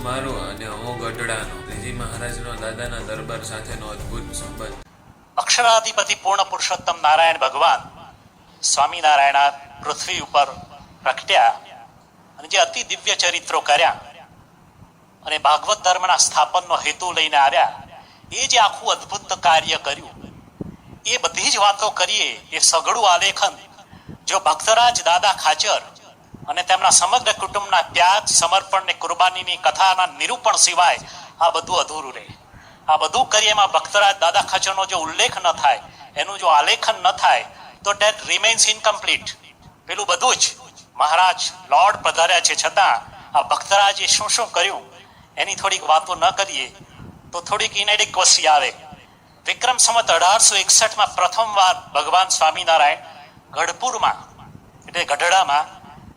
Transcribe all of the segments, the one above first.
મારો અને હું ગઢડાનો. શ્રીજી મહારાજનો દાદાના દરબાર સાથેનો અદ્ભુત સંબંધ. અક્ષરાધિપતિ પૂર્ણ પુરુષોત્તમ નારાયણ ભગવાન સ્વામિનારાયણ પૃથ્વી ઉપર પ્રગટ્યા અને જે અતિ દિવ્ય ચરિત્રો કર્યા અને ભાગવત ધર્મના સ્થાપનનો હેતુ લઈને આવ્યા, એ જે આખું અદ્ભુત કાર્ય કર્યું, એ બધી જ વાતો કરીએ એ સઘળું આલેખન જો ભક્તરાજ દાદા ખાચર અને તેમના સમગ્ર કુટુંબના ત્યાગ, સમર્પણ ને કુરબાનીની કથાના નિરૂપણ સિવાય આ બધું અધૂરું રહે. આ બધું કરીએ એમાં ભક્તરાજ દાદા ખાચરનો જો ઉલ્લેખ ન થાય, એનું જો આલેખન ન થાય, તો ડેટ રિમેન્સ ઇનકમ્પ્લીટ. પેલું બધું જ મહારાજ લોર્ડ પધાર્યા છે છતાં આ ભક્તરાજે શું શું કર્યું એની થોડીક વાતો ન કરીએ તો થોડીક ઇનેડિક્વસી આવે. વિક્રમ સંવત 1861માં પ્રથમવાર ભગવાન સ્વામિનારાયણ ગઢપુરમાં એટલે ગઢડામાં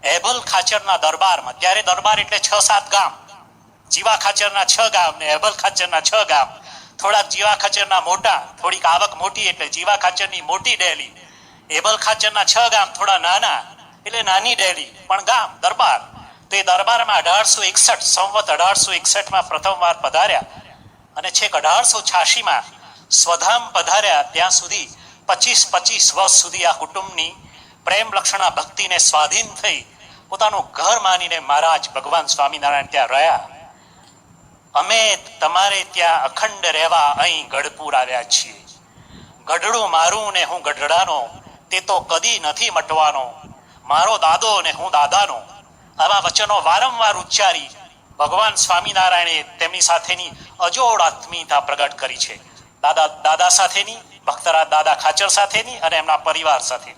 એબલ ખાચરના દરબારમાં, ત્યારે દરબાર એટલે 6-7 ગામ, જીવા ખાચરના 6 ગામ ને એબલ ખાચરના 6 ગામ, થોડાક જીવા ખાચરના મોટા, થોડીક આવક મોટી એટલે જીવા ખાચરની મોટી ડેલી, એબલ ખાચરના 6 ગામ થોડા નાના એટલે નાની ડેલી, પણ ગામ દરબાર. તો એ દરબારમાં 1861 સંવત 1861માં પ્રથમવાર પધાર્યા અને છેક 1886માં સ્વધામ પધાર્યા. ત્યાં સુધી 25 વર્ષ સુધી આ કુટુંબની પ્રેમ લક્ષણા ભક્તિને સ્વાધીન થઈ પોતાનું ઘર માનીને મહારાજ ભગવાન સ્વામિનારાયણ ત્યાં રહ્યા. અમે તમારે ત્યાં અખંડ રહેવા અહીં ગઢપુર આવ્યા છીએ. ગઢડું મારું ને હું ગઢડાનો, તે તો કદી નથી મટવાનો. મારો દાદો ને હું દાદાનો. આવા વચનો વારંવાર ઉચ્ચારી ભગવાન સ્વામિનારાયણે તેમની સાથેની અજોડ આત્મીયતા પ્રગટ કરી છે. દાદા સાથેની, ભક્તરાજ દાદા ખાચર સાથેની અને એમના પરિવાર સાથે.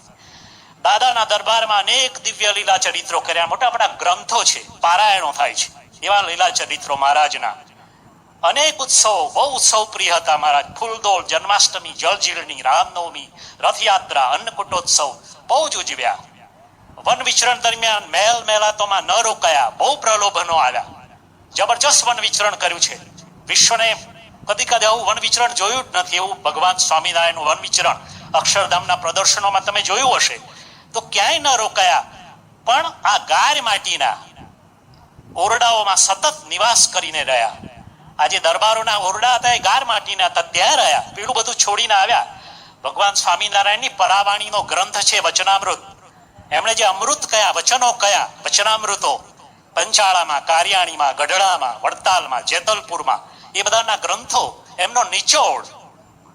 દાદાના દરબારમાં અનેક દિવ્ય લીલા ચરિત્રો કર્યા. મોટા મોટા ગ્રંથો છે, પારાયણો થાય છે એવા લીલા ચરિત્રો મહારાજના. અનેક ઉત્સવો, બહુ ઉત્સવ પ્રિય હતા મહારાજ. ફૂલદોલ, જન્માષ્ટમી, જળજીલણી, રામનવમી, રથયાત્રા, અન્નકૂટોત્સવ બહુ જ ઉજવ્યા. વન વિચરણ દરમિયાન મહેલ મહેલાતોમાં ન રોકાયા, બહુ પ્રલોભનો આવ્યા. જબરજસ્ત વન વિચરણ કર્યું છે. વિશ્વને કદી આવું વન વિચરણ જોયું જ નથી એવું ભગવાન સ્વામિનારાયણનું વન વિચરણ અક્ષરધામના પ્રદર્શનોમાં તમે જોયું હશે. તો ક્યાંય ન રોકાયા, પણ આ ગાય માટીના ઓરડાઓમાં સતત નિવાસ કરીને રહ્યા. આજે દરબારોના ઓરડા હતા એ ગાર માટીના હતા, ત્યાં રહ્યા. પેલું બધું છોડીને આવ્યા. ભગવાન સ્વામિનારાયણની પરાવાણીનો ગ્રંથ છે વચનામૃત. એમણે જે અમૃત કયા, વચનો કયા, વચનામૃતો પંચાળામાં, કારિયાણીમાં, ગઢડામાં, વડતાલમાં, જેતલપુરમાં, એ બધાના ગ્રંથો, એમનો નિચોડ,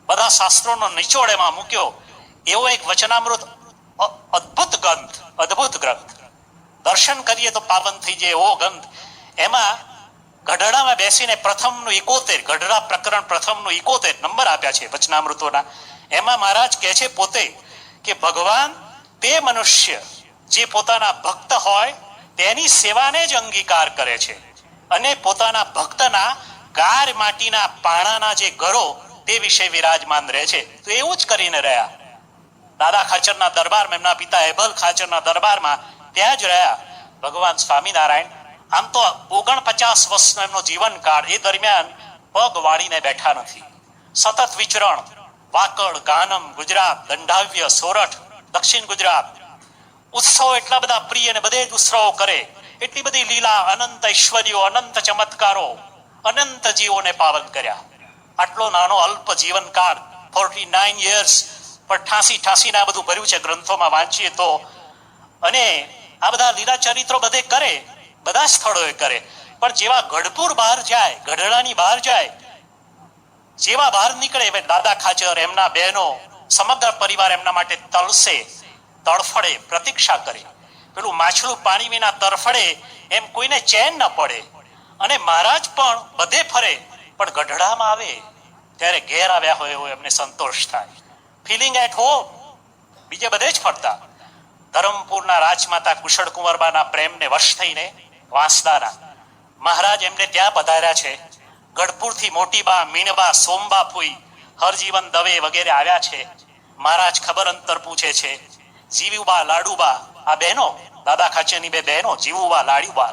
બધા શાસ્ત્રોનો નિચોડ એમાં મૂક્યો. એવો એક વચનામૃત અદ્ભુત ગ્રંથ. દર્શન કરીએ તો પાવન થઈ જાય એવો ગ્રંથ. એમાં ગઢડામાં બેસીને પ્રથમનું 71, ગઢડા પ્રકરણ પ્રથમનું 71 નંબર આપ્યા છે વચનામૃતોના. એમાં મહારાજ કહે છે પોતે કે ભગવાન તે મનુષ્ય જે પોતાના ભક્ત હોય તેની સેવાને જ અંગીકાર કરે છે અને પોતાના ભક્તના ગાર માટીના પાણાના જે ઘરો તે વિશે વિરાજમાન રહે છે. તો એવું જ કરીને રહ્યા. દાદા ખાચરના દરબારમાં, એમના પિતા એબલ ખાચરના દરબારમાં ત્યાં જ રહ્યા ભગવાન સ્વામિનારાયણ. આમ તો 49 વર્ષનો એમનો જીવનકાળ, એ દરમિયાન પગ વાળીને બેઠા નથી. સતત વિચરણ, વાકડ, ગાનમ, ગુજરાત, દંડાવ્ય, સોરઠ, દક્ષિણ ગુજરાત. ઉત્સવો એટલા બધા પ્રિય અને બધે જ ઉત્સવો કરે. એટલી બધી લીલા, અનંત ઐશ્વર્યો, અનંત ચમત્કારો, અનંત જીવોને પાવન કર્યા. આટલો નાનો અલ્પ જીવનકાળ, 49 years, પણ 88 ના બધું ભર્યું છે ગ્રંથોમાં વાંચીએ તો. અને આ બધા લીલા ચરિત્રો બધે કરે, બધા સ્થળોએ કરે. પણ જેવા ગઢપુર બહાર જાય, ગઢડાની બહાર જાય, જેવા બહાર નીકળે, દાદા ખાચર, એમના બહેનો, સમગ્ર પરિવાર એમના માટે તળસે, તડફડે, પ્રતીક્ષા કરે. પેલું માછલું પાણી વિના તરફડે એમ કોઈને ચેન ન પડે. અને મહારાજ પણ બધે ફરે, પણ ગઢડામાં આવે ત્યારે ઘેર આવ્યા હોય એવો એમને સંતોષ થાય. Feeling at home. બીજે બધે જ ફરતા. ધરમપુરના રાજમાતા કુશળ કુંવરબાના પ્રેમને વશ થઈને વાંસદાના મહારાજ એમને ત્યાં પધાર્યા છે. ગઢપુરથી મોટીબા, મીણબા, સોમબા ફૂઈ, હરજીવન દવે વગેરે આવ્યા છે. મહારાજ ખબર અંતર પૂછે છે. જીવુબા, લાડુબા, આ બહેનો, દાદા ખાચરની 2 બહેનો, જીવુબા,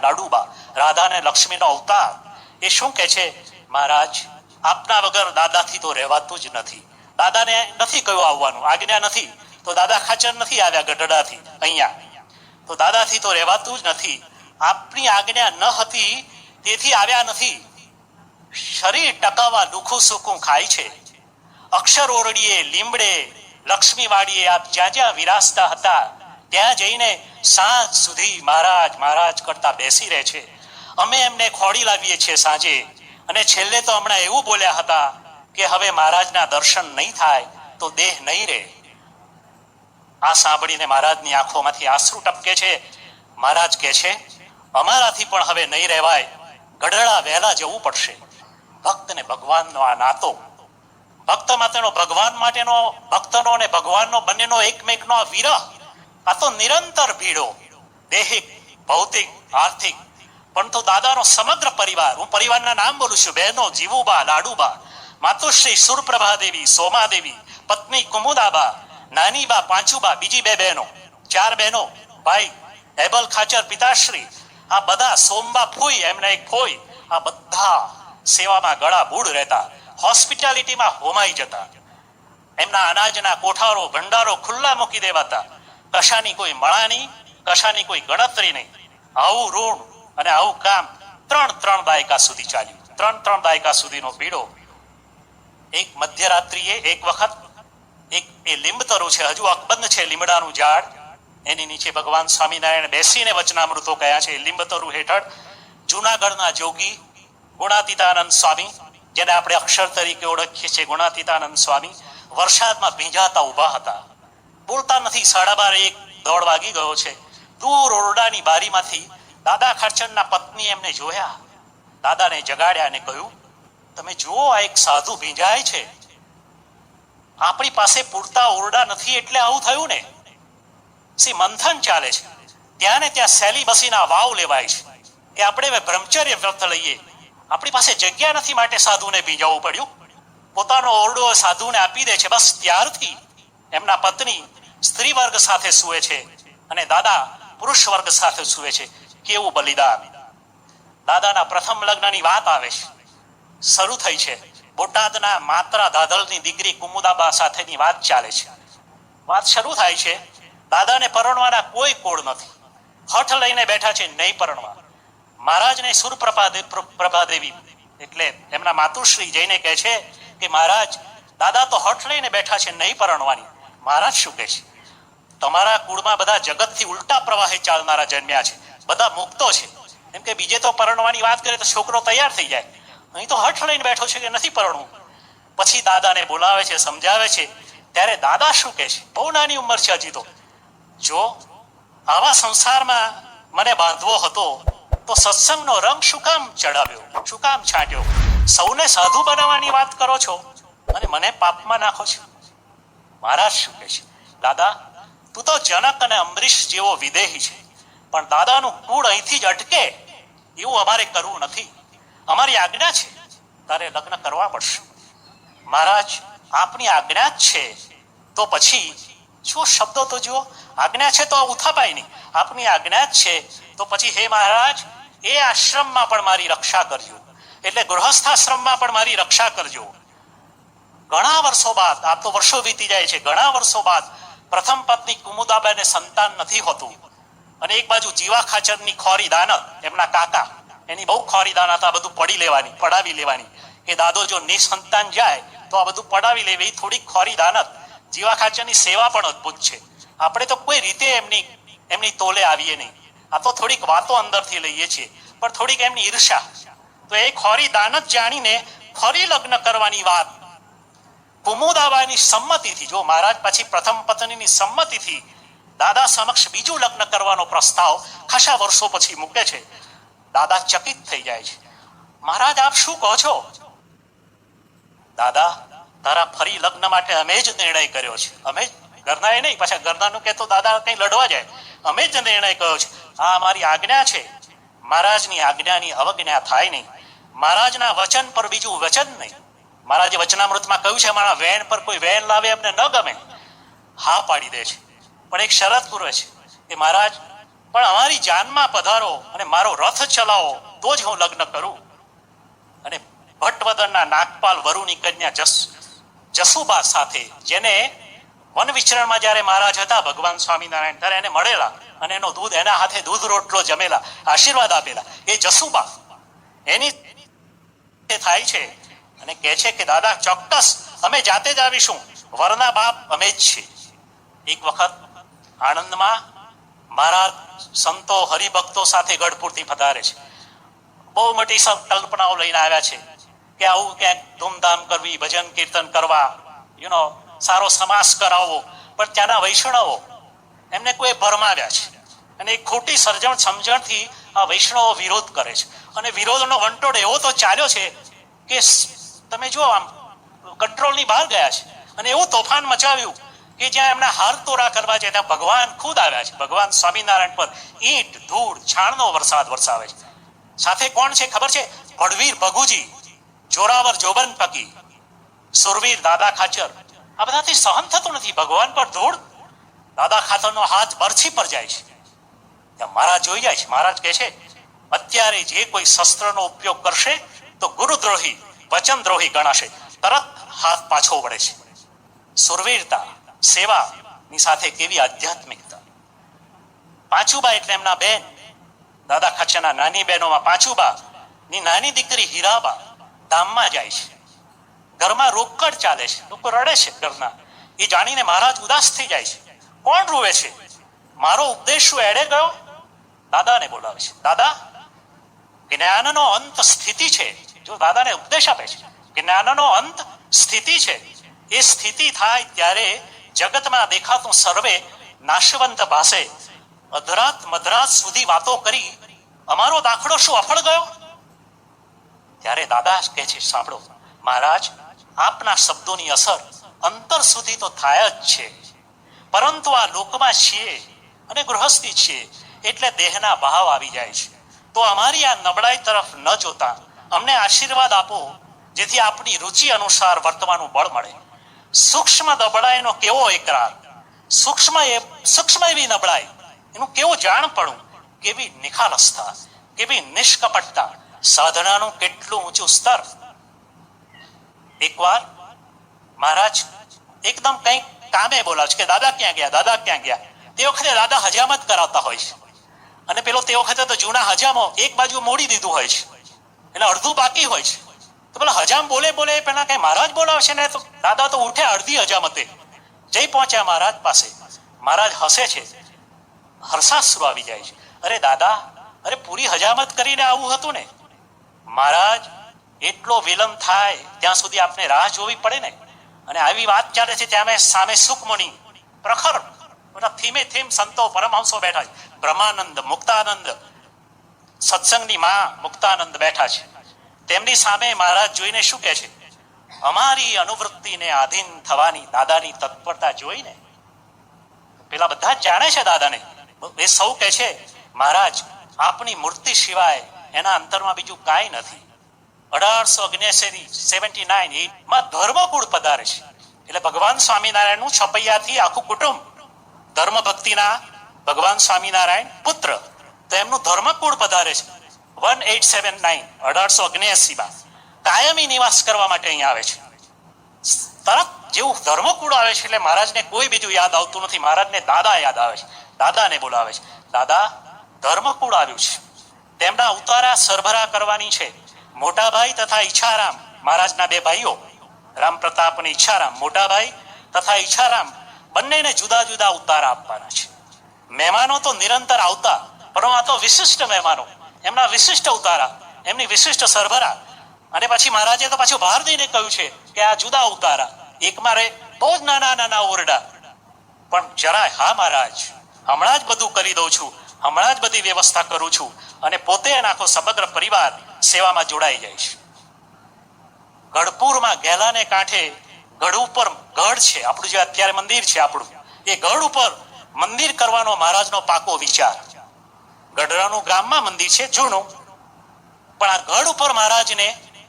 લાડુબા, રાધા અને લક્ષ્મીનો અવતાર. એ શું કે છે, મહારાજ આપના વગર દાદાથી તો રહેવાતું જ નથી. દાદાને નથી કહ્યું આવવાનું, આજ્ઞા નથી, તો દાદા ખાચર નથી આવ્યા ગઢડાથી અહીંયા. તો દાદાથી તો રહેવાતું જ નથી. આપની આજ્ઞા ન હતી તેથી આવ્યા નથી. શરીર ટકાવવા લુખું સૂકું ખાય છે. અક્ષર ઓરડીએ, લીમડે, લક્ષ્મીવાડીએ આપ જ્યાં જ્યાં વિરાજતા હતા ત્યાં જઈને સાંજ સુધી મહારાજ મહારાજ કરતા બેસી રહે છે. અમે એમને ખોડી લાવીએ છીએ સાંજે. અને છેલ્લે તો હમણાં એવું બોલ્યા હતા કે હવે મહારાજના દર્શન નહીં થાય તો દેહ નહીં રહે. આ સાંભળીને મહારાજની આંખોમાંથી આંસુ ટપકે છે. મહારાજ કહે છે, અમારાથી પણ હવે નહીં રહેવાય, ગઢડા વહેલા જવું પડશે. ભક્ત ને ભગવાનનો આ નાતો, ભક્ત માટેનો ભગવાન માટેનો, ભક્તનો અને ભગવાનનો બંનેનો એકમેકનો આ વિરહ, આ તો નિરંતર ભીડો, દેહિક, ભૌતિક, આર્થિક. પરંતુ દાદાનો સમગ્ર પરિવાર, હું પરિવારના નામ બોલું છું, બહેનો જીવુબા, લાડુબા, માતુશ્રી સુરપ્રભા દેવી, સોમાદેવી, પત્ની કુમુદાબા, નાનીબા, પાંચુબા, બીજી બે બહેનો, ચાર બહેનો, ભાઈ હેબલ ખાચર પિતાશ્રી, આ બધા, સોમબા ફૂઈ, એમના એક ફોઈ, આ બધા સેવામાં ગળા બૂડ રહેતા, હોસ્પિટાલિટીમાં હોમાઈ જતા. એમના અનાજના કોઠારો, ભંડારો ખુલ્લા મૂકી દેવાતા. કશાની કોઈ મળાની, કશાની કોઈ ગણતરી નહીં. આવું ઋણ અને આવું કામ ત્રણ દાયકા સુધી ચાલ્યું. ત્રણ દાયકા સુધીનો પીડો. એક મધ્યરાત્રિએ એક વખત એક એ લીંબતરુ છે, હજુ અકબંધ છે લીમડાનું ઝાડ, એની નીચે ભગવાન સ્વામિનારાયણ બેસીને વચનામૃતો કયા છે. લીંબતરુ હેઠળ જૂનાગઢના જોગી ગુણાતીતાનંદ સ્વામી, જેને આપણે અક્ષર તરીકે ઓળખીએ છીએ, ગુણાતીતાનંદ સ્વામી વરસાદમાં ભીંજાતા ઊભા હતા. બોલતા નથી. 12:30 દોઢ વાગી ગયો છે. દૂર ઓરડાની બારીમાંથી દાદા ખાચરના પત્ની એમને જોયા. દાદાને જગાડ્યા અને કહ્યું, તમે જુઓ, આ એક સાધુ ભીંજાય છે. આપણી પાસે પૂરતા ઓરડા નથી એટલે આવું થયું ને. સી મંથન ચાલે છે. ત્યાં ને ત્યાં સેલિબસીના વાવ લેવાય છે કે આપણે બ્રહ્મચર્ય વ્રત લઈએ. આપણી પાસે જગ્યા નથી માટે સાધુને ભીંજાવવું પડ્યું. પોતાનો ઓરડો સાધુને આપી દે છે. બસ ત્યારથી એમના પત્ની સ્ત્રી વર્ગ સાથે સૂવે છે અને દાદા પુરુષ વર્ગ સાથે સૂવે છે. કેવું બલિદાન! દાદાના પ્રથમ લગ્નની વાત આવે છે, શરૂ થઈ છે. બોટાદના માત્રા દાદલની દીકરી કુમુદાબા સાથેની વાત ચાલે છે. વાત શરૂ થાય છે. દાદાને પરણવાના કોઈ કોડ નથી. હઠ લઈને બેઠા છે નહીં પરણવા. મહારાજને સુરપ્રભાદેવી એટલે એમના માતુશ્રી જઈને કહે છે કે મહારાજ, દાદા તો હઠ લઈને બેઠા છે નહીં પરણવાની. મહારાજ શું કહે છે? તમારા કુળમાં બધા જગતથી ઉલટા પ્રવાહે ચાલનારા જન્મ્યા છે, બધા મુક્તો છે. એમ કે બીજે તો પરણવાની વાત કરે તો છોકરો તૈયાર થઈ જાય, અહીં તો હઠ લઈને બેઠો છે કે નથી પરણવું. પછી દાદાને બોલાવે છે, સમજાવે છે. ત્યારે દાદા શું કહે છે? બહુ નાની ઉંમર છે હજી તો. જો આવા સંસારમાં મને બાંધવો હતો તો સત્સંગનો રંગ શું કામ ચડાવ્યો, શું કામ છાંટ્યો? સૌને સાધુ બનાવવાની વાત કરો છો અને મને પાપમાં નાખો છો. મહારાજ શું કહે છે? દાદા, તું તો જનક અને અંબરીશ જેવો વિદેહી છે, પણ દાદાનું કુળ અહીંથી જ અટકે એવું અમારે કરવું નથી. અમારી આજ્ઞા છે, તારે લગ્ન કરવા પડશે. મહારાજ, આપની આજ્ઞા જ છે તો પછી જો શબ્દો તો જુઓ. આજ્ઞા છે તો ઉથાપાય નહીં. આપની આજ્ઞા જ છે તો પછી હે મહારાજ, એ આશ્રમમાં પણ મારી રક્ષા કરજો, એટલે ગૃહસ્થાશ્રમમાં પણ મારી રક્ષા કરજો. ઘણા વર્ષો બાદ, આ તો વર્ષો વીતી જાય છે, ઘણા વર્ષો બાદ પ્રથમ પત્ની કુમુદાબાને સંતાન નથી હોતું અને એક બાજુ જીવા ખાચરની ખોરી દાનત, એમના કાકા, એની બહુ ખોરી દાનત, આ બધું પડાવી લેવાની કે દાદો જો નિસંતાન જાય તો આ બધું પડાવી લેવી. થોડીક ખોરી દાનત. જીવા ખાચરની સેવા પણ અદભુત છે. આપણે તો કોઈ રીતે એમની તોલે આવીએ નહીં. આ તો થોડીક વાતો અંદરથી લઈએ છીએ, પણ થોડીક એમની ઈર્ષા. તો એ ખોરી દાનત જાણીને ફરી લગ્ન કરવાની વાત કુમુદાબાની સંમતિથી, જો મહારાજ પછી પ્રથમ પત્નીની સંમતિથી દાદા સમક્ષ બીજું લગ્ન કરવાનો પ્રસ્તાવ ખાસા વર્ષો પછી મૂકે છે. દાદા ચકિત થઈ જાય છે. મહારાજ, આપ શું કહો છો? દાદા, તારા ફરી લગ્ન માટે અમે જ નિર્ણય કર્યો છે. અમે જ, ઘરના એ નહીં. પાછા ઘરનાનું કે તો દાદા કઈ લડવા જાય. અમે જ નિર્ણય કર્યો છે. આ અમારી આજ્ઞા છે. મહારાજની આજ્ઞાની અવજ્ઞા થાય નહીં. મહારાજના વચન પર બીજું વચન નહીં. મહારાજે વચનામૃતમાં કહ્યું છે, મારા વેણ પર કોઈ વેણ લાવે એમને ન ગમે. હા પાડી દે છે, પણ એક શરત પૂરે છે કે મહારાજ, પણ અમારી જાનમાં પધારો અને મારો રથ ચલાવો તો જ હું લગ્ન કરું. અને ભટ્ટવદનના નાગપાલ વરુની કન્યા જસુબા સાથે, જેને વન વિચરણમાં જ્યારે મહારાજ હતા ભગવાન સ્વામિનારાયણ, ત્યારે એને મળેલા અને એનો દૂધ, એના હાથે દૂધ રોટલો જમેલા, આશીર્વાદ આપેલા. એ જસુબા એની થાય છે અને કહે છે કે દાદા ચોક્કસ અમે જાતે જ આવીશું, વરના બાપ અમે જ છીએ. એક વખત આણંદમાં મહારાજ સંતો હરિભક્તો સાથે ગઢપુરથી પધારે છે. બહુ મોટી કલ્પનાઓ લઈને આવ્યા છે કે આવું ક્યાંક ધૂમધામ કરવી, ભજન કીર્તન કરવા, સારો સમાસ કરાવવો. પણ ત્યાંના વૈષ્ણવો એમને કોઈ ભરમાવ્યા છે અને એક ખોટી સમજણથી આ વૈષ્ણવો વિરોધ કરે છે. અને વિરોધનો વંટોળ એવો તો ચાલ્યો છે કે તમે જુઓ આમ કંટ્રોલની બહાર ગયા છે અને એવું તોફાન મચાવ્યું કે જ્યાં એમના હાર તોરા કરવા છે ત્યાં ભગવાન ખુદ આવ્યા છે. ભગવાન સ્વામિનારાયણ પર ઈંટ ધૂળ છાણનો વરસાદ વરસાવે છે. સાથે કોણ છે ખબર છે? બળવીર ભગુજી, જોરાવર જોબન પકી, સુરવીર દાદા ખાચર. આ બધાથી સહન થતું નથી ભગવાન પર ધૂળ. દાદા ખાચરનો હાથ બરછી પર જાય છે. ત્યાં મહારાજ જોઈ જાય છે. મહારાજ કહે છે અત્યારે જે કોઈ શસ્ત્રનો ઉપયોગ કરશે તો ગુરુદ્રોહી, વચનદ્રોહી ગણાશે. તરત હાથ પાછો વળે છે. સુરવીરતા, સેવાની સાથે કેવી આધ્યાત્મિકતા. પાંચુબા એટલે એમના બેન, દાદા ખાચરના નાની બહેનોમાં પાંચુબા ની નાની દીકરી હીરાબા ધામમાં જાય છે. ઘરમાં રોકડ ચાલે છે, લોકો રડે છે ઘરના. એ જાણીને મહારાજ ઉદાસ થઈ જાય છે. કોણ રૂવે છે? મારો ઉપદેશ શું એડે ગયો? દાદાને બોલાવે છે. દાદા, જ્ઞાનનો અંત સ્થિતિ છે. જો દાદાને ઉપદેશ આપે છે કે જ્ઞાનનો અંત સ્થિતિ છે. એ સ્થિતિ થાય ત્યારે જગતમાં દેખાતું સર્વે નાશવંત ભાસે. અધરાત મધરાત સુધી વાતો કરી અમારો દાખલો શું અફળ ગયો? ત્યારે દાદા કહે છે સાંભળો મહારાજ, આપના શબ્દોની અસર અંતર સુધી તો થાય જ છે, પરંતુ આ લોકમાં છીએ અને ગૃહસ્થી છીએ એટલે દેહના ભાવ આવી જાય છે. તો અમારી આ નબળાઈ તરફ ન જોતા અમને આશીર્વાદ આપો જેથી આપણી રુચિ અનુસાર વર્તવાનું બળ મળે. સૂક્ષ્મ નબળાઈનો કેવો એકરાર, સૂક્ષ્મ એવી નબળાઈ, એનું કેવું જાણપણું, કેવી નિખાલસતા, કેવી નિષ્કપટતા, સાધનાનું કેટલું ઊંચું સ્તર. એકવાર મહારાજ એકદમ કંઈક કામે બોલાવે છે કે દાદા ક્યાં ગયા, દાદા ક્યાં ગયા. તે વખતે દાદા હજામત કરાવતા હોય છે અને પેલો તે વખતે તો જૂના હજામો એક બાજુ મોડી દીધું હોય છે એટલે અડધું બાકી હોય છે. તો પેલા હજામ બોલે પેલા કઈ મહારાજ બોલાવે છે ને તો દાદા તો ઉઠે અડધી હજામતે જઈ પહોંચ્યા મહારાજ પાસે. મહારાજ હસે છે, હર્ષાશ્રુ આવી જાય છે. અરે દાદા, અરે પૂરી હજામત કરીને આવું હતું ને. મહારાજ, એટલો વિલંબ થાય ત્યાં સુધી આપણે રાહ જોવી પડે ને. અને આવી વાત ચાલે છે ત્યાં સામે સુખમુનિ પ્રખર થીમે થીમ સંતો પરમહંસો બેઠા છે. બ્રહ્માનંદ, મુક્તાનંદ, સત્સંગની માં મુક્તાનંદ બેઠા છે. તેમની સામે મહારાજ જોઈને શું કહે છે? અમારી અનુવૃત્તિને આધીન થવાની દાદાની તત્પરતા જોઈને પેલા બધા જ જાણે છે દાદાને. એ સૌ કહે છે મહારાજ, આપની મૂર્તિ સિવાય એના અંતરમાં બીજું કાંઈ નથી. 1879 માં ધર્મકુળ પધારે છે એટલે ભગવાન સ્વામિનારાયણનું છપૈયાથી આખું કુટુંબ ધર્મ ભક્તિના ભગવાન સ્વામિનારાયણ પુત્ર, તો એમનું ધર્મકુળ પધારે છે 1879 માં કાયમી નિવાસ કરવા માટે અહીંયા આવે છે. તરત જેવું ધર્મકુળ આવે છે એટલે મહારાજને કોઈ બીજું યાદ આવતું નથી. મહારાજને દાદા યાદ આવે છે. દાદાને બોલાવે છે. દાદા, ધર્મકુળ આવ્યું છે, તેમના ઉતારા સરભરા કરવાની છે. મોટાભાઈ તથા ઈચ્છારામ, મહારાજના બે ભાઈઓ રામ પ્રતાપ અને ઈચ્છારામ, મોટાભાઈ તથા ઈચ્છારામ બંનેને જુદા જુદા ઉતારા આપવાના છે. મહેમાનો તો નિરંતર આવતા, પણ આ તો વિશિષ્ટ મહેમાનો, એમના વિશિષ્ટ ઉતારા, એમની વિશિષ્ટ સરભરા. અને પછી મહારાજે તો પાછું બહાર દઈને કહ્યું છે કે આ જુદા ઉતારા, એકમાં રે બહુ જ નાના નાના ઓરડા. પણ જરાય હા મહારાજ, હમણાં જ બધું કરી દઉં છું, હમણાં જ બધી વ્યવસ્થા કરું છું. અને પોતે આખો સમગ્ર પરિવાર સેવામાં જોડાઈ જાય છે. ગઢપુરમાં ગેલાને કાંઠે ગઢ ઉપર ગઢ છે આપણું, જે અત્યારે મંદિર છે આપણું, એ ગઢ ઉપર મંદિર કરવાનો મહારાજનો પાકો વિચાર. ગઢડાનું ગામમાં મંદિર છે જૂનું, પણ આ ગઢ ઉપર મહારાજને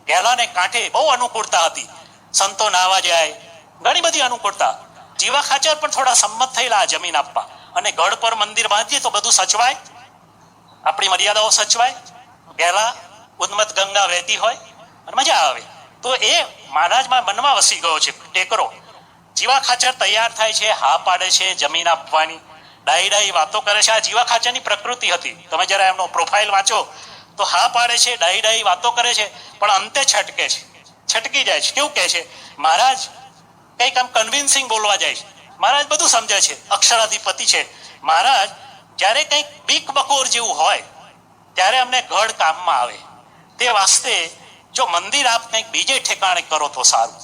ગેલાને કાંઠે બહુ અનુકૂળતા હતી. સંતો નાવા જાય, ઘણી બધી અનુકૂળતા. જીવા ખાચર પણ થોડા સંમત થયેલા જમીન આપવા. અને ગઢ પર મંદિર બાંધીએ તો બધું સચવાય, આપણી મર્યાદાઓ સચવાય, ગેલા ઉન્મત ગંગા વહેતી હોય અને મજા આવે. તો એ મહારાજમાં મનમાં વસી ગયો છે ટેકરો. જીવા ખાચર તૈયાર થાય છે, હા પાડે છે જમીન આપવાની, ડાઈ વાતો કરે છે. આ જીવા ખાચરની પ્રકૃતિ હતી. તમે જરા એમનો પ્રોફાઇલ વાંચો તો તો હા પાડે છે, ડાઈ ડાઈ વાતો કરે છે, પણ અંતે છટકે છે, છટકી જાય છે. કેવું કહે છે મહારાજ, કંઈક આમ કન્વિન્સિંગ બોલવા જાય છે. મહારાજ બધું સમજે છે, અક્ષરાધિપતિ છે. મહારાજ જ્યારે કંઈક બીક બકોર જેવું હોય ત્યારે અમને ગઢ કામમાં આવે. તે વાસ્તે જો મંદિર આપ કંઈક બીજે ઠેકાણે કરો તો સારું.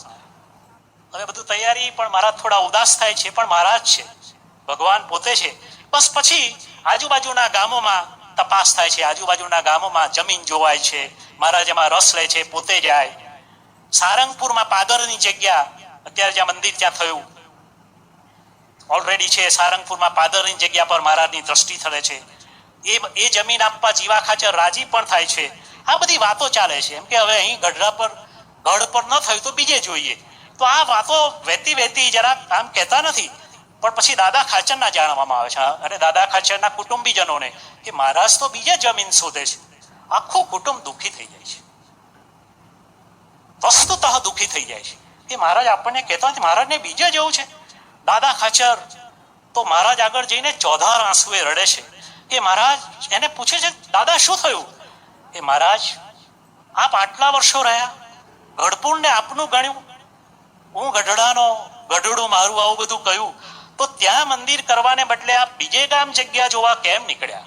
હવે બધું તૈયારી, પણ મહારાજ થોડા ઉદાસ થાય છે, પણ મહારાજ છે, ભગવાન પોતે છે. બસ પછી આજુબાજુના ગામોમાં તપાસ થાય છે, આજુબાજુના ગામોમાં જમીન જોવાય છે. મહારાજ એમાં રસ લે છે, પોતે જાય. સારંગપુરમાં પાદરની જગ્યા, અત્યારે જ્યાં મંદિર ત્યાં થયું ઓલરેડી છે, સારંગપુરમાં પાદરની જગ્યા પર મહારાજની દ્રષ્ટિ થળે છે. એ જમીન આપવા જીવા ખાચર રાજી પણ થાય છે. આ બધી વાતો ચાલે છે, એમ કે હવે અહીં ગઢડા પર ગઢ પર ન થયું તો બીજે જોઈએ. તો આ વાતો વહેતી વહેતી જરા આમ કહેતા નથી, પણ પછી દાદા ખાચરના જાણવામાં આવે છે, અને દાદા ખાચરના કુટુંબીજનોને, કે મહારાજ તો બીજે જમીન શોધે છે. આખું કુટુંબ દુઃખી થઈ જાય છે, વસ્તુતઃ દુઃખી થઈ જાય છે, કે મહારાજ આપણને કહેતા નથી મહારાજને બીજે જવું છે. દાદા ખાચર તો મહારાજ આગળ જઈને ચોધાર આંસુએ રડે છે, કે મહારાજ એને પૂછે છે, દાદા શું થયું? કે મહારાજ આપ આટલા વર્ષો રહ્યા, ગઢપુરને આપનું ગણ્યું, હું ગઢડાનો, ગઢડું મારું, આવું બધું કહ્યું, તો ત્યાં મંદિર કરવાને બદલે આપ બીજે ગામ જગ્યા જોવા કેમ નીકળ્યા?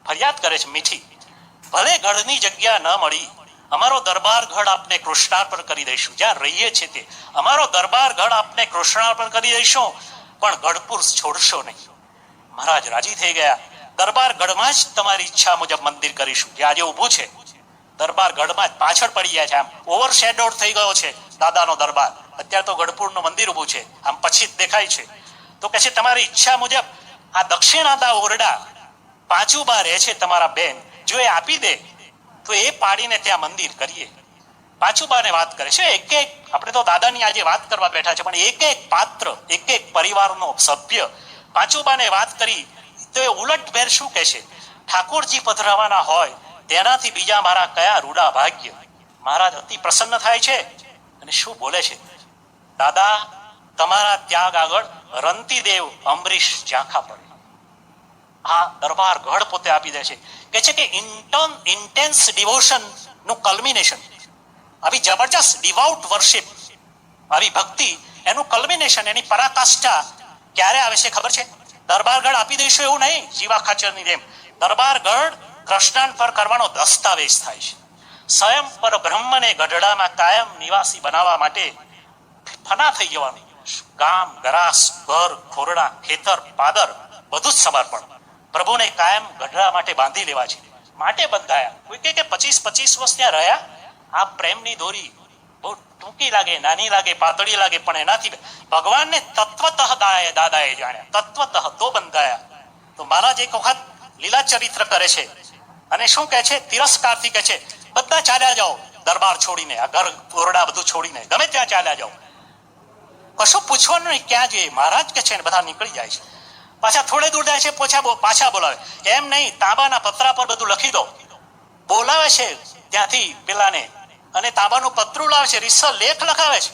ફરિયાદ કરે છે મીઠી, ભલે ગઢની જગ્યા ન મળી, અમારો દરબાર ગઢ આપને કૃષ્ણાર્પણ કરી દઈશું. જ્યાં રહીએ છીએ તે અમારો દરબાર ગઢ આપને કૃષ્ણાર્પણ કરી દઈશું, પણ ગઢપુર છોડશો નહીં. મહારાજ રાજી થઈ ગયા. દરબાર ગઢમાં જ તમારી ઈચ્છા મુજબ મંદિર કરીશું. જે આજે ઊભું છે દરબાર ગઢમાં જ પાછળ પડી ગયા છે, આમ ઓવર શેડોડ થઈ ગયો છે દાદાનો દરબાર. અત્યારે તો ગઢપુરનું મંદિર ઊભું છે, આમ પછી જ દેખાય છે. તો કે છે તમારી ઈચ્છા મુજબ આ દક્ષિણાદા ઓરડા પાંચુબા રહે છે તમારા બેન, જો એ આપી દે તો એ પાડીને ત્યાં મંદિર કરીએ. પાંચુબાને વાત કરે છે. એક એક, આપણે તો દાદાની આજે વાત કરવા બેઠા છે, પણ એક એક પાત્ર, એક એક પરિવારનો સભ્ય પાંચુબાને વાત કરી તો એ ઉલટભેર શું કહે છે, ઠાકોરજી પધરાવાના હોય તેનાથી બીજા મારા કયા રૂડા ભાગ્ય. મહારાજ અતિ પ્રસન્ન થાય છે, અને શું બોલે છે, દાદા તમારા ત્યાગ આગળ રંતીદેવ અમરીશ ઝાંખા પડે. આ દરબાર ગઢ પોતે આપી દે છે. કે છે કે ઇન્ટેન્સ ડિવોશન નું કલ્મિનેશન, આવી જબરજસ્ત ડિવાઉટ વર્શિપ, આવી ભક્તિ, એનું કલ્મિનેશન, એની પરાકાષ્ઠા ક્યારે આવે છે ખબર છે? દરબારગઢ આપી દઈશું એવું નહીં, જીવા ખાચરની જેમ દરબારગઢ કૃષ્ણાર્પણ કરવાનો દસ્તાવેજ થાય છે. સ્વયં પર બ્રહ્મને ગઢડામાં કાયમ નિવાસી બનાવવા માટે ફના થઈ જવાનું. ગામ, ગરાસ, ઘર, ખોરડા, ખેતર, પાદર બધું જ સમર્પણ. પ્રભુને કાયમ ગઢડા માટે બાંધી લેવા છે, માટે બંધાયા. કોઈ કે 25 વર્ષ ત્યાં રહ્યા. આ પ્રેમની દોરી બહુ ટૂંકી લાગે, નાની લાગે, પાતળી લાગે, પણ એનાથી ભગવાનને તત્વતઃ દાદાએ જાણ્યા, તત્વતઃ તો બંધાયા. તો મહારાજ એક વખત લીલા ચરિત્ર કરે છે, અને શું કહે છે, તિરસ્કારથી કહે છે, બધા ચાલ્યા જાઓ દરબાર છોડીને, આ ઘર ઓરડા બધું છોડીને, ગમે ત્યાં ચાલ્યા જાઓ, કશું પૂછવાનું નહીં ક્યાં જઈએ. મહારાજ કે છે ને બધા નીકળી જાય છે. પાછા થોડે દૂર જાય છે, પાછા બોલાવે. એમ નહીં, તાંબાના પતરા પર બધું લખી દો. બોલાવે છે ત્યાંથી પેલાને, અને તાંબાનું પતરું લાવે છે, રીસર લેખ લખાવે છે.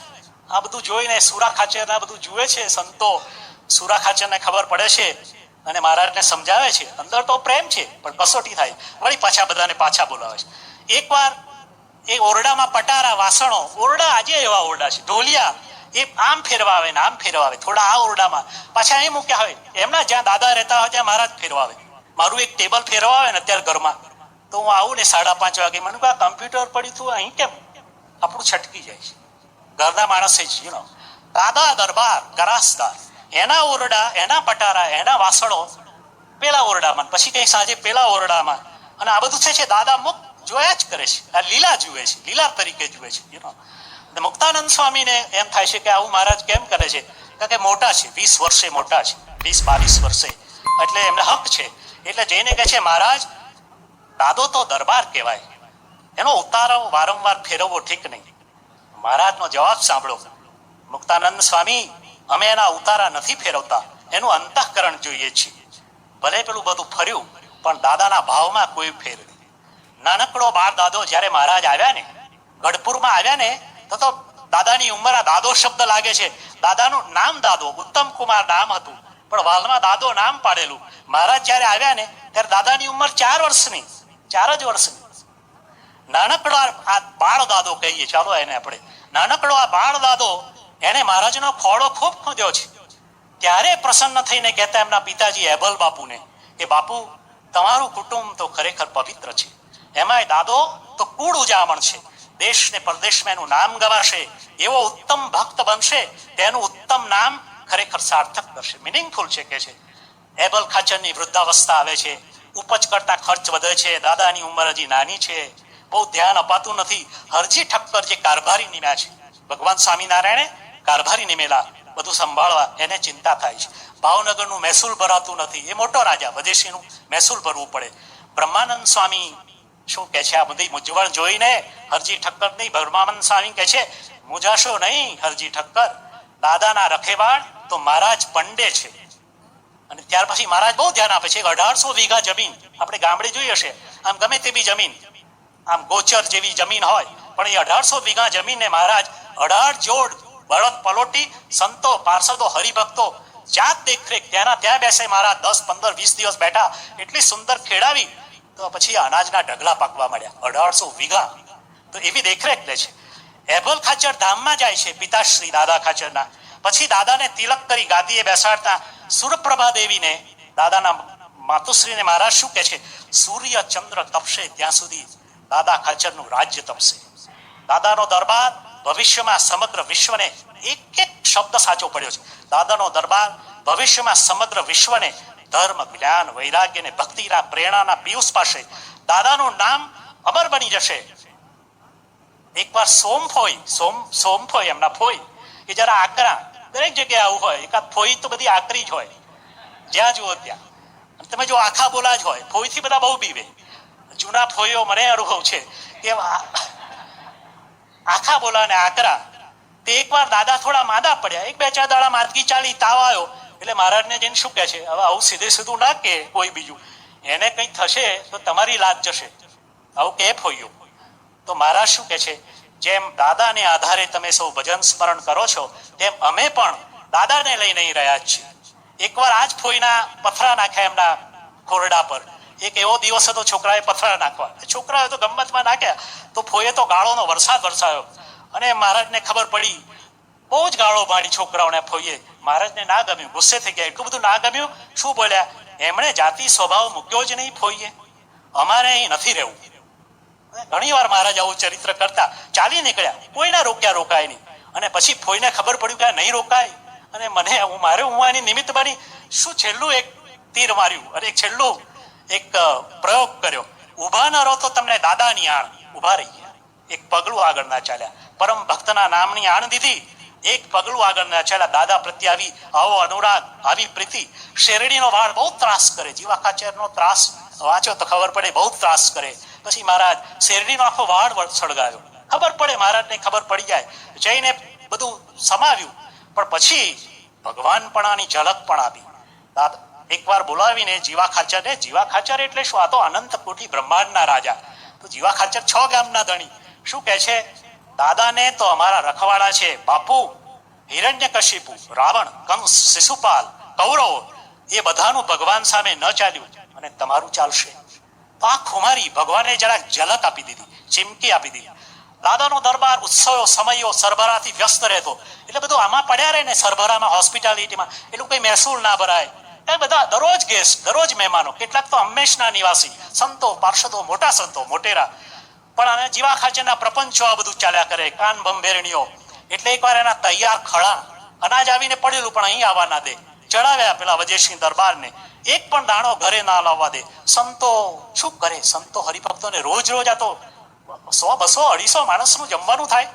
આ બધું જોઈને સુરા ખાચરના બધું જુએ છે સંતો. સુરા ખાચરને ખબર પડે છે, અને મહારાજને સમજાવે છે. અંદર તો પ્રેમ છે, પણ કસોટી થાય, વળી પાછા બધાને પાછા બોલાવે છે. એકવાર એ ઓરડામાં પટારા, વાસણો, ઓરડા આજે એવા ઓરડા છે, ઢોલિયા, એ આમ ફેરવાવે ને આમ ફેરવાવે. થોડા આ ઓરડામાં પાછા અહીં મૂક્યા હોય, એમના જ્યાં દાદા રહેતા હોય ત્યાં મહારાજ ફેરવાવે. મારું એક ટેબલ ફેરવાવે ને અત્યારે ઘરમાં, તો હું આવું ને 5:30 વાગે, મને કહું આ કમ્પ્યુટર પડ્યું હતું અહીં કેમ? આપણું છટકી જાય છે. ઘરના માણસે જ દાદા દરબાર ગરાસદાર, એના ઓરડા, એના પટારા, એના વાસણો પેલા ઓરડામાં, પછી કઈ સાંજે પેલા ઓરડામાં, અને આ બધું છે દાદા મુક્ત જોયા જ કરે છે. આ લીલા જુએ છે, લીલા તરીકે જુએ છે. મુક્તાનંદ સ્વામીને એમ થાય છે કે આવું મહારાજ કેમ કરે છે? કારણ કે મોટા છે, 20 વર્ષે મોટા છે, 20-22 વર્ષે, એટલે એમને હક છે. એટલે જઈને કહે છે, મહારાજ દાદો તો દરબાર કહેવાય, એનો ઉતારો વારંવાર ફેરવવો ઠીક નહીં. મહારાજનો જવાબ સાંભળો, મુક્તાનંદ સ્વામી, અમે એના ઉતારા નથી ફેરવતા, એનું અંતઃકરણ જોઈએ છીએ. ભલે પેલું બધું ફર્યું, પણ દાદાના ભાવમાં કોઈ ફેર નહીં. નાનકડો બાળ દાદો જ્યારે મહારાજ આવ્યા ને, ગઢપુરમાં આવ્યા ને, તો દાદાની ઉંમર, આ દાદો શબ્દ લાગે છે. દાદાનું નામ દાદો, ઉત્તમ કુમાર નામ હતું, પણ વાલમાં દાદો નામ પાડેલું. મહારાજ જયારે આવ્યા ને ત્યારે દાદાની ઉંમર 4 વર્ષની, 4 જ વર્ષની. નાનકડો આ બાળ દાદો કહીએ, ચાલો એને આપણે, નાનકડો આ બાળ દાદો એને મહારાજનો ખોળો ખૂબ ખોદ્યો છે. ત્યારે પ્રસન્ન થઈને કહેતા એમના પિતાજી એબલ બાપુને કે બાપુ, તમારું કુટુંબ તો ખરેખર પવિત્ર છે, એમાંય દાદો તો કુળ ઉજામણ છે, દેશ ને પરદેશમાં એનું નામ ગવાશે, એવો ઉત્તમ ભક્ત બનશે, તેનું ઉત્તમ નામ ખરેખર સાર્થક કરશે, મિનિંગફુલ છે કે છે. એબલ ખાચરની વૃદ્ધાવસ્થા આવે છે, ઉપજ કરતા ખર્ચ વધે છે, દાદાની ઉંમર હજી નાની છે, બહુ ધ્યાન અપાતું નથી. હરજી ઠક્કર જે કારભારી નિમ્યા છે, ભગવાન સ્વામિનારાયણે કારભારી નિમેલા બધું સંભાળવા, એને ચિંતા થાય છે. ભાવનગરનું મહેસૂલ ભરાતું નથી, એ મોટો રાજા, વદેશીનું મહેસૂલ ભરવું પડે. બ્રહ્માનંદ સ્વામી શું કે છે, આ બધી મૂંઝવણ જોઈને હરજી ઠક્કર નહીં, બ્રહ્માનંદ સ્વામી કે છે મૂંઝાશો નહીં હરજી ઠક્કર, દાદાના રખેવાળ તો મહારાજ પંડે છે. અને ત્યાર પછી મહારાજ બહુ ધ્યાન આપે છે. 1800 વીઘા જમીન આપણે ગામડે જોઈ હશે, આમ ગમે તેવી જમીન, આમ ગોચર જેવી જમીન હોય, પણ એ 1800 વીઘા જમીનને મહારાજ 18 જોડ બળદ પલોટી, સંતો પાર્ષદો હરિભક્તો જાત દેખરેખ ત્યાં બેસે મહારાજ. 10, 15, 20 દિવસ બેઠા, એટલી સુંદર ખેડાવી, તો પછી અનાજના ઢગલા પાકવા મળ્યા. 1800 વીઘા, તો એવી દેખરેખ લે છે. એબલ ખાચર ધામમાં જાય છે પિતાશ્રી દાદા ખાચરના, પછી દાદાને તિલક કરી ગાદીએ બેસાડતા સુરપ્રભા દેવીને, દાદાના માતુશ્રીને મહારાજ શું કે છે, સૂર્ય ચંદ્ર તપશે ત્યાં સુધી દાદા ખાચરનું રાજ્ય તપશે. દાદાનો દરબાર ભવિષ્યમાં સમગ્ર વિશ્વને, એક એક શબ્દ સાચો પડ્યો છે, દાદાનો દરબાર ભવિષ્યમાં સમગ્ર વિશ્વને ધર્મ, જ્ઞાન, વૈરાગ્ય અને ભક્તિના પ્રેરણાના પિયુષ પાસે દાદાનું નામ અમર બની જશે. એકવાર સોમફોઈ એમના ફોઈ એ જરા આકરા, દરેક જગ્યાએ આવું હોય, એકાદ ફોઈ તો બધી આકરી જ હોય જ્યાં જુઓ ત્યાં. તમે જો આખા બોલા જ હોય, ફોઈથી બધા બહુ બીવે. જૂના ફોઈઓ મને અનુભવ છે કે આખા બોલા ને આકરા. તે એકવાર દાદા થોડા માદા પડ્યા, 1-2 દાડા માદગી ચાલી, તાવ આવ્યો, એટલે મહારાજને જઈને શું કહે છે, હવે આવું સીધું ના કે કોઈ બીજું, એને કંઈ થશે તો તમારી લાજ જશે, આવું કે ફોઈઓ. તો મહારાજ શું કે છે, જેમ દાદાને આધારે તમે સૌ ભજન સ્મરણ કરો છો, તેમ અમે પણ દાદાને લઈ નહીં રહ્યા જ છીએ. એકવાર આ જ ફોઈના પથરા નાખ્યા એમના ખોરડા પર. એક એવો દિવસ હતો, છોકરાએ પથરા નાખવા, છોકરાએ તો ગમતમાં નાખ્યા, તો ફોઈએ તો ગાળોનો વરસાદ વરસાયો, અને મહારાજને ખબર પડી, બહુ જ ગાળો ભાડી છોકરાઓને ફોઈએ. મહારાજને ના ગમ્યું, ગુસ્સે થઈ ગયા, એટલું બધું ના ગમ્યું, શું બોલ્યા, એમણે જાતિ સ્વભાવ મૂક્યો જ નહીં ફોઈએ, અમારે અહીં નથી રહેવું. ઘણી વાર મહારાજ આવું ચરિત્ર કરતા, ચાલી નીકળ્યા, કોઈના રોકાય નહીં. અને પછી ફોઈને ખબર પડ્યું કે નહીં રોકાય, અને મારે હું આની નિમિત્ત બની, શું છેલ્લું એક તીર માર્યું, અને છેલ્લું એક પ્રયોગ કર્યો, ઊભા ન રહો તો તમને દાદાની આણ, ઊભા રહી ગયા, એક પગલું આગળ ના ચાલ્યા, પરમ ભક્તના નામની આણ દીધી, એક પગલું આગળ ના ચાલ્યા. દાદા પ્રત્યે આવો અનુરાગ, આવી પ્રીતિ. શેરડીનો વાળ બહુ ત્રાસ કરે, જીવા ખાચરનો ત્રાસ વાંચો તો ખબર પડે, બહુ ત્રાસ કરે. પછી મહારાજ શેરડીનો આખો વાળ સળગાવ્યો, ખબર પડે, મહારાજને ખબર પડી જાય, જઈને બધું સમાવ્યું. પણ પછી ભગવાનપણાની ઝલક પણ આપી. એકવાર બોલાવીને જીવા ખાચર એટલે શું, આ તો અનંત કોટી બ્રહ્માંડના રાજા, તો જીવા ખાચર 6 ગામના ધણી. શું કહે છે, દાદાને તો અમારા રખવાડા છે બાપુ, હિરણ્યકશિપુ, રાવણ, કંસ, શિશુપાલ, કૌરવો, એ બધાનું ભગવાન સામે ન ચાલ્યું, અને તમારું ચાલશે. તો આ ખુમારી ભગવાને જરાક ઝલક આપી દીધી, ચીમકી આપી દીધી. દાદાનો દરબાર ઉત્સવો, સમયો, સરભરાથી વ્યસ્ત રહેતો, એટલે બધું આમાં પડ્યા રહે ને, સરભરામાં, હોસ્પિટાલિટીમાં, એટલું કઈ મહેસૂલ ના ભરાય. એ બધા દરરોજ ગેસ્ટ, દરરોજ મહેમાનો, કેટલાક તો હંમેશના નિવાસી, સંતો પાર્ષદો, મોટા સંતો, મોટેરા. પણ અને જીવા ખાચરના પ્રપંચો આ બધું ચાલ્યા કરે, કાન બંભેરણીઓ. એટલે એકવાર એના તૈયાર ખળા અનાજ આવીને પડેલું, પણ અહીં આવવા ના દે, ચડાવ્યા પેલા વજેશી દરબારને, એક પણ દાણો ઘરે ના લાવવા દે. સંતો શું કરે, સંતો હરિભક્તોને રોજ આ તો 100, 200, 250 માણસનું જમવાનું થાય,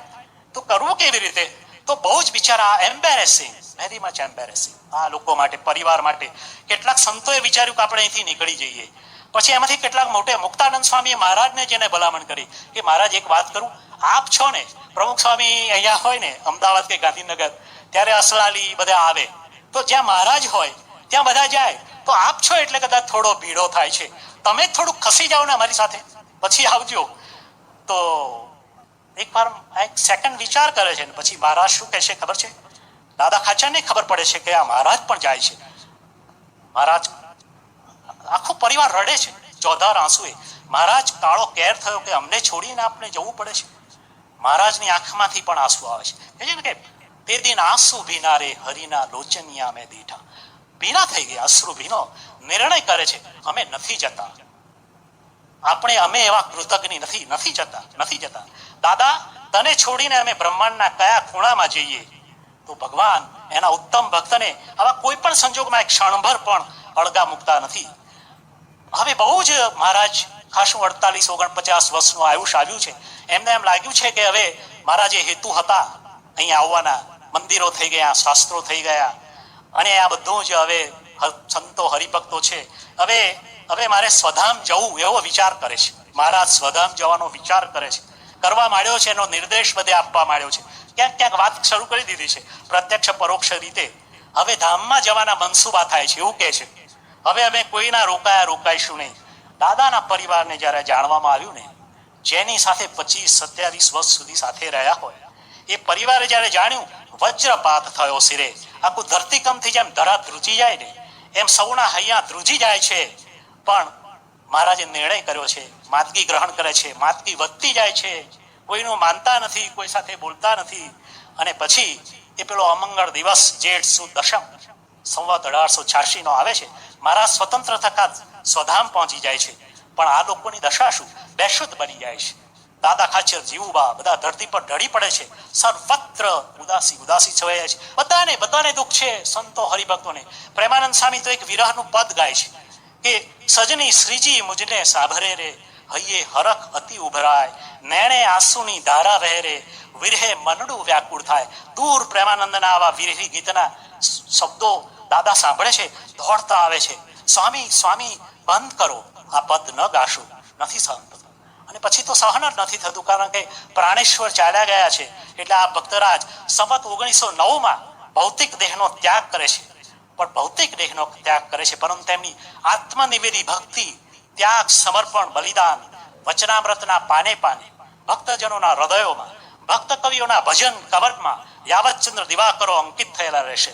તો કરવું કેવી રીતે? તો બહુ જ બિચારા એમ્બેરેસિંગ, વેરી મચ એમ્બેરેસિંગ આ લોકો માટે, પરિવાર માટે. કેટલાક સંતોએ વિચાર્યું કે આપણે અહીંથી નીકળી જઈએ. પછી એમાંથી કેટલાક મોટે, મુક્તાનંદ સ્વામીએ મહારાજને જેને ભલામણ કરી કે મહારાજ એક વાત કરું, આપ છો ને, પ્રમુખ સ્વામી અહીંયા હોય ને અમદાવાદ કે ગાંધીનગર, ત્યારે અસલાલી બધા આવે, તો જ્યાં મહારાજ હોય ત્યાં બધા જાય, તો આપ છો એટલે કદાચ થોડો ભીડો થાય છે, તમે થોડુંક ખસી જાઓ ને અમારી સાથે, પછી આવજો. તો એકવાર એક સેકન્ડ વિચાર કરે છે, પછી મહારાજ શું કહે છે ખબર છે, દાદા ખાચરને ખબર પડે છે કે આ મહારાજ પણ જાય છે. મહારાજ, આખો પરિવાર રડે છે, ચોધાર આંસુએ મહારાજ કાળો કેર થયો કે અમને છોડીને આપને જવું પડે છે. મહારાજની આંખમાંથી પણ આંસુ આવે છે. કહે છે ને કે તે દિન આંસુ ભીના રે હરિના લોચનિયા મેં દીઠા. ભીના થઈ ગયા, અશ્રુ ભીનો. નિર્ણય કરે છે અમે નથી જતા. અમે એવા કૃતજ્ઞ નથી જતા. દાદા તને છોડીને અમે બ્રહ્માંડના કયા ખૂણામાં જઈએ? તો ભગવાન એના ઉત્તમ ભક્તને આવા કોઈ પણ સંજોગમાં એક ક્ષણભર પણ અળગા મૂકતા નથી. હવે બહુ જ મહારાજ ખાસું 48-49 વર્ષનું આયુષ આવ્યું છે. એમને એમ લાગ્યું છે કે હવે મારા જે હેતુ હતા અહીંયા આવવાના, મંદિરો થઈ ગયા, શાસ્ત્રો થઈ ગયા, અને આ બધું જ હવે સંતો હરિભક્તો છે, હવે મારે સ્વધામ જવું એવો વિચાર કરે છે. મહારાજ સ્વધામ જવાનો વિચાર કરે છે, કરવા માંડ્યો છે. એનો નિર્દેશ બધે આપવા માંડ્યો છે. ક્યાંક વાત શરૂ કરી દીધી છે પ્રત્યક્ષ પરોક્ષ રીતે. હવે ધામમાં જવાના મનસુબા થાય છે. એવું કહે છે હવે અમે કોઈના રોકાઈશું નહીં. દાદાના પરિવારને જ્યારે જાણવામાં આવ્યું ને, જેની સાથે 25-27 વર્ષ સુધી સાથે રહ્યા હોય, એ પરિવારે જ્યારે જાણ્યું, વજ્રપાત થયો શિરે. આખું ધરતીકંપથી જેમ ધરા ધ્રુજી જાય ને, એમ સૌના હૈયા ધ્રુજી જાય છે. પણ મહારાજે નિર્ણય કર્યો છે, માદગી ગ્રહણ કરે છે. માદગી વધતી જાય છે, કોઈનું માનતા નથી, કોઈ સાથે બોલતા નથી. અને પછી એ પેલો અમંગળ દિવસ જેઠ સુદ દશમ સંવત 1886 નો આવે છે. મહારાજ સ્વતંત્ર થતા સ્વધામ પહોંચી જાય છે. પણ આ લોકોની દશા શું? બેશુદ્ધ બની જાય છે. દાદા ખાચર, જીવુબા બધા ધરતી પર ઢળી પડે છે. સર્વત્ર ઉદાસી છવાય છે. બધાને દુઃખ છે. સંતો હરિભક્તોને. પ્રેમાનંદ સ્વામી તો એક વિરહનું પદ ગાય છે કે સજની શ્રીજી મુજને સાભરે રે, હૈયે હરખ અતિ ઉભરાય, નેણે આંસુની ધારા વહે રે, વિરહે મનડું વ્યાકુળ થાય. દૂર પ્રેમાનંદના આવા વિરહી ગીતના શબ્દો દાદા સાંભળે છે, દોડતા આવે છે. સ્વામી બંધ કરો, આ પદ ન ગાશો. નથી સહન થતું. અને પછી તો સહન જ નથી થતું, કારણ કે પ્રાણેશ્વર ચાલ્યા ગયા છે. એટલે આ ભક્તરાજ સંવત 1909 ભૌતિક દેહનો ત્યાગ કરે છે. પણ ભૌતિક દેહનો ત્યાગ કરે છે, પરંતુ તેમની આત્મનિવેદી ભક્તિ, ત્યાગ, સમર્પણ, બલિદાન વચનામૃતના પાને ભક્તજનોના હૃદયોમાં, ભક્ત કવિઓના ભજન કવટમાં યાવતચંદ્ર દિવાકરો અંકિત થયેલા રહેશે.